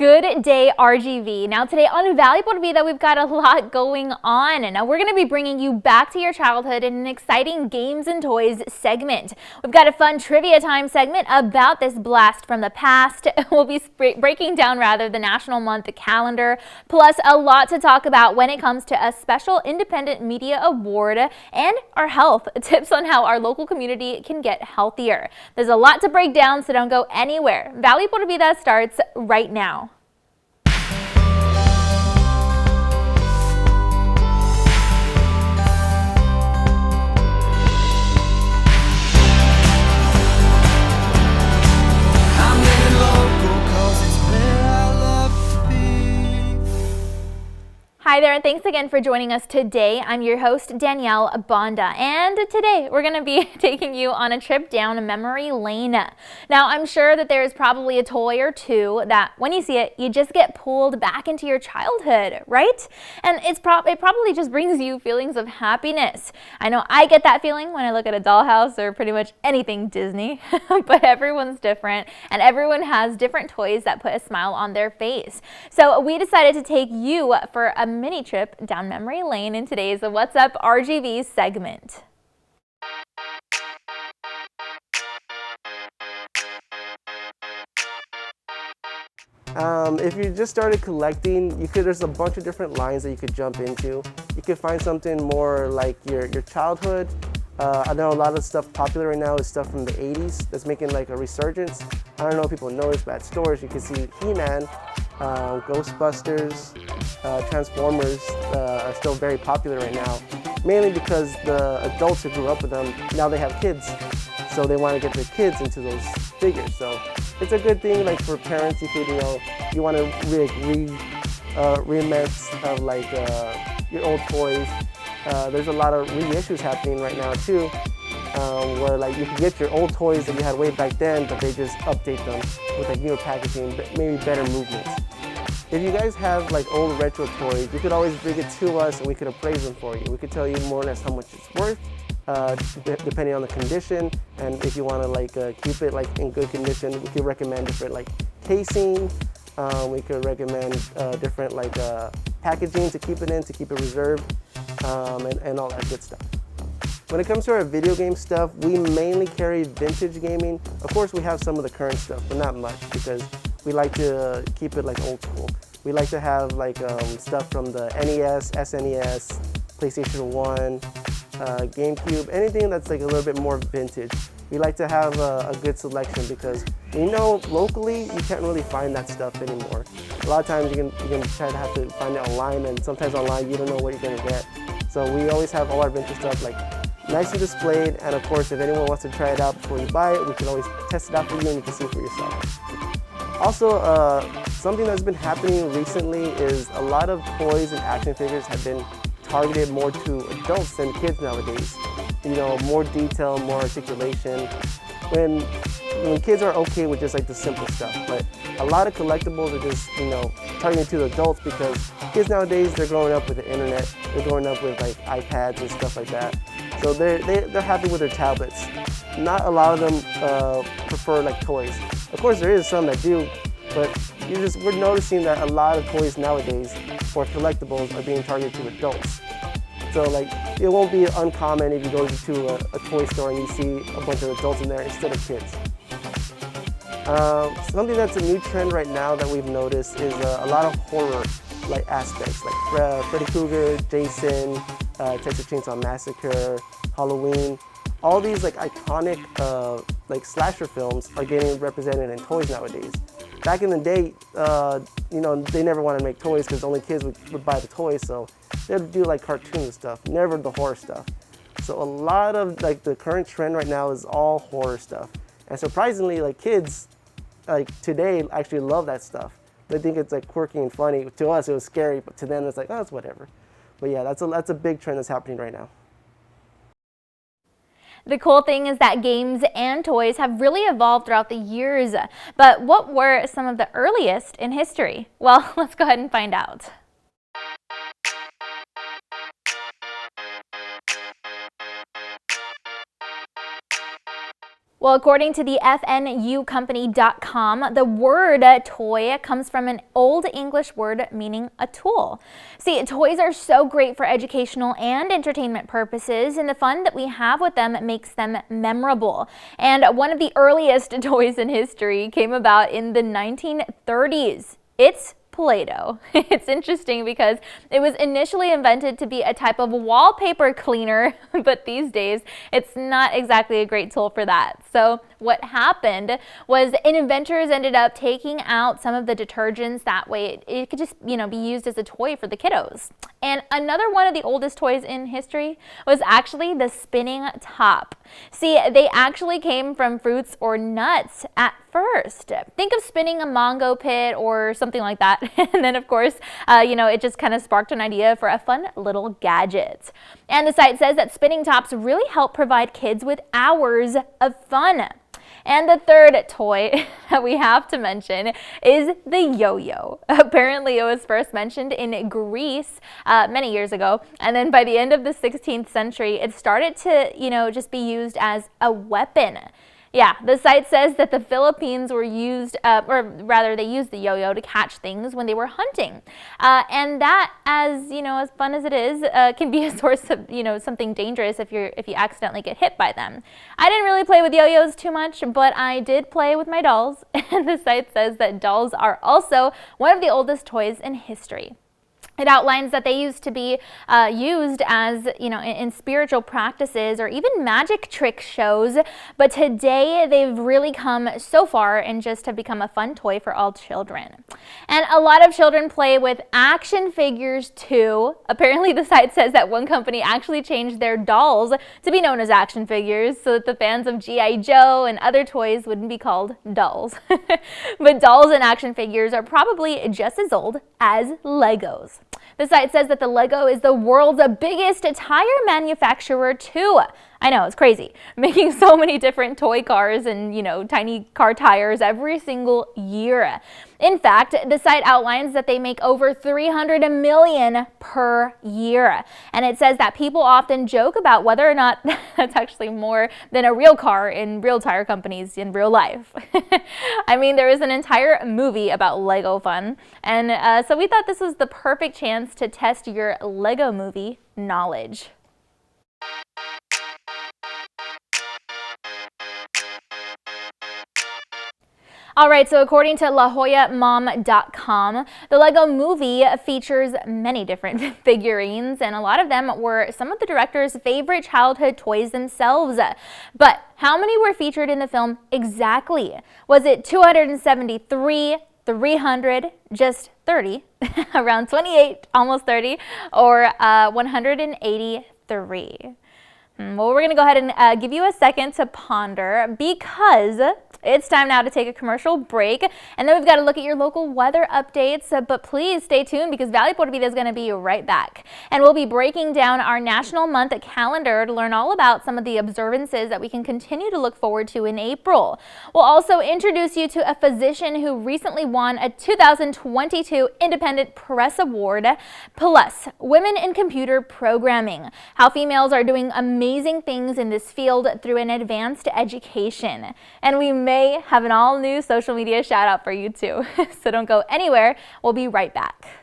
Good day, RGV. Now today on Valuable Vida, we've got a lot going on. Now we're going to be bringing you back to your childhood in an exciting games and toys segment. We've got a fun trivia time segment about this blast from the past. We'll be breaking down the National Month calendar, plus a lot to talk about when it comes to a special Independent Media Award and our health tips on how our local community can get healthier. There's a lot to break down, so don't go anywhere. Valuable Vida starts right now. Hi there, and thanks again for joining us today. I'm your host, Danielle Banda, and today we're going to be taking you on a trip down memory lane. Now, I'm sure that there's probably a toy or two that when you see it, you just get pulled back into your childhood, right? And it probably just brings you feelings of happiness. I know I get that feeling when I look at a dollhouse or pretty much anything Disney, but everyone's different, and everyone has different toys that put a smile on their face. So we decided to take you for a mini trip down memory lane in today's What's Up RGV segment. If you just started collecting, there's a bunch of different lines that you could jump into. You could find something more like your childhood. I know a lot of stuff popular right now is stuff from the 80s that's making like a resurgence. I don't know if people notice, but at stores you can see He-Man, Ghostbusters, Transformers are still very popular right now, mainly because the adults who grew up with them, now they have kids, so they want to get their kids into those figures. So it's a good thing, like for parents, you want to reimagine of like your old toys. There's a lot of reissues happening right now too, where like you can get your old toys that you had way back then, but they just update them with like newer packaging, but maybe better movements. If you guys have like old retro toys, you could always bring it to us and we could appraise them for you. We could tell you more or less how much it's worth, depending on the condition, and if you want to like keep it like in good condition, we could recommend different like casing. We could recommend different like packaging to keep it in, to keep it reserved, and all that good stuff. When it comes to our video game stuff, we mainly carry vintage gaming. Of course, we have some of the current stuff, but not much because we like to keep it like old school. We like to have like stuff from the NES, SNES, PlayStation 1, GameCube, anything that's like a little bit more vintage. We like to have a good selection because we know locally you can't really find that stuff anymore. A lot of times you can try to have to find it online, and sometimes online you don't know what you're gonna get. So we always have all our vintage stuff like nicely displayed, and of course if anyone wants to try it out before you buy it, we can always test it out for you and you can see for yourself. Also, something that's been happening recently is a lot of toys and action figures have been targeted more to adults than kids nowadays. You know, more detail, more articulation. When kids are okay with just like the simple stuff, but a lot of collectibles are just, targeted to the adults because kids nowadays, they're growing up with the internet, they're growing up with like iPads and stuff like that. So they're happy with their tablets. Not a lot of them prefer like toys. Of course, there is some that do, but we're noticing that a lot of toys nowadays for collectibles are being targeted to adults. So like, it won't be uncommon if you go to a toy store and you see a bunch of adults in there instead of kids. Something that's a new trend right now that we've noticed is a lot of horror like aspects, like Freddy Krueger, Jason, Texas Chainsaw Massacre, Halloween. All these like iconic like slasher films are getting represented in toys nowadays. Back in the day, they never wanted to make toys because only kids would buy the toys, so they'd do like cartoon stuff, never the horror stuff. So a lot of like the current trend right now is all horror stuff. And surprisingly, like kids like today actually love that stuff. They think it's like quirky and funny. To us it was scary, but to them it's like, oh, it's whatever. But yeah, that's a big trend that's happening right now. The cool thing is that games and toys have really evolved throughout the years. But what were some of the earliest in history? Well, let's go ahead and find out. Well, according to the FNUcompany.com, the word toy comes from an Old English word meaning a tool. See, toys are so great for educational and entertainment purposes, and the fun that we have with them makes them memorable. And one of the earliest toys in history came about in the 1930s. It's Play-Doh. It's interesting because it was initially invented to be a type of wallpaper cleaner, but these days it's not exactly a great tool for that. So what happened was inventors ended up taking out some of the detergents. That way it could just, be used as a toy for the kiddos. And another one of the oldest toys in history was actually the spinning top. See, they actually came from fruits or nuts at first. Think of spinning a mango pit or something like that. And then, of course, it just kind of sparked an idea for a fun little gadget. And the site says that spinning tops really help provide kids with hours of fun. And the third toy that we have to mention is the yo-yo. Apparently, it was first mentioned in Greece many years ago, and then by the end of the 16th century, it started to, just be used as a weapon. Yeah, the site says that the Philippines were used, or rather they used the yo-yo to catch things when they were hunting. And that, as fun as it is, can be a source of, something dangerous if you accidentally get hit by them. I didn't really play with yo-yos too much, but I did play with my dolls. And the site says that dolls are also one of the oldest toys in history. It outlines that they used to be used as, in spiritual practices or even magic trick shows. But today they've really come so far and just have become a fun toy for all children. And a lot of children play with action figures too. Apparently the site says that one company actually changed their dolls to be known as action figures so that the fans of G.I. Joe and other toys wouldn't be called dolls. But dolls and action figures are probably just as old as Legos. The site says that the Lego is the world's biggest tire manufacturer too. I know, it's crazy, making so many different toy cars and, tiny car tires every single year. In fact, the site outlines that they make over 300 million per year. And it says that people often joke about whether or not that's actually more than a real car in real tire companies in real life. I mean, there is an entire movie about Lego fun. And so we thought this was the perfect chance to test your Lego movie knowledge. All right, so according to LaJoyaMom.com, the Lego movie features many different figurines, and a lot of them were some of the director's favorite childhood toys themselves. But how many were featured in the film exactly? Was it 273, 300, just 30, around 28, almost 30, or 183? Well, we're going to go ahead and give you a second to ponder because it's time now to take a commercial break, and then we've got to look at your local weather updates, but please stay tuned because Valley Puerto Vida is going to be right back. And we'll be breaking down our National Month calendar to learn all about some of the observances that we can continue to look forward to in April. We'll also introduce you to a physician who recently won a 2022 Independent Press Award, plus Women in Computer Programming, how females are doing amazing things in this field through an advanced education. And we may have an all-new social media shout-out for you too. So don't go anywhere. We'll be right back.